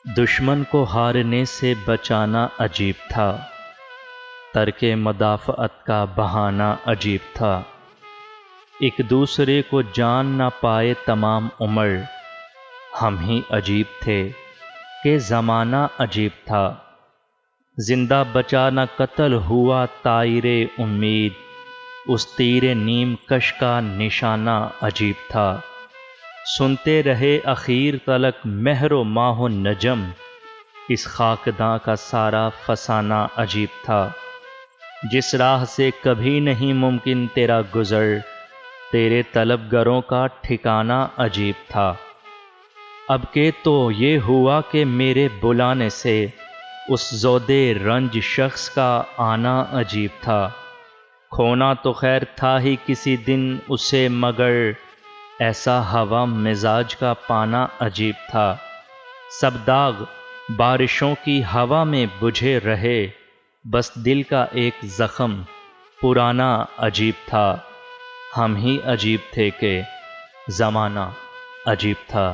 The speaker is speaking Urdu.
دشمن کو ہارنے سے بچانا عجیب تھا، ترک مدافعت کا بہانہ عجیب تھا۔ ایک دوسرے کو جان نہ پائے تمام عمر، ہم ہی عجیب تھے کہ زمانہ عجیب تھا۔ زندہ بچا نہ قتل ہوا طائر امید، اس تیر نیم کش کا نشانہ عجیب تھا۔ سنتے رہے اخیر تلک مہر و ماہ و نجم، اس خاکداں کا سارا فسانہ عجیب تھا۔ جس راہ سے کبھی نہیں ممکن تیرا گزر، تیرے طلبگروں کا ٹھکانہ عجیب تھا۔ اب کہ تو یہ ہوا کہ میرے بلانے سے اس زودِ رنج شخص کا آنا عجیب تھا۔ کھونا تو خیر تھا ہی کسی دن اسے، مگر ایسا ہوا مزاج کا پانا عجیب تھا۔ سب داغ بارشوں کی ہوا میں بجھے رہے، بس دل کا ایک زخم پرانا عجیب تھا۔ ہم ہی عجیب تھے کہ زمانہ عجیب تھا۔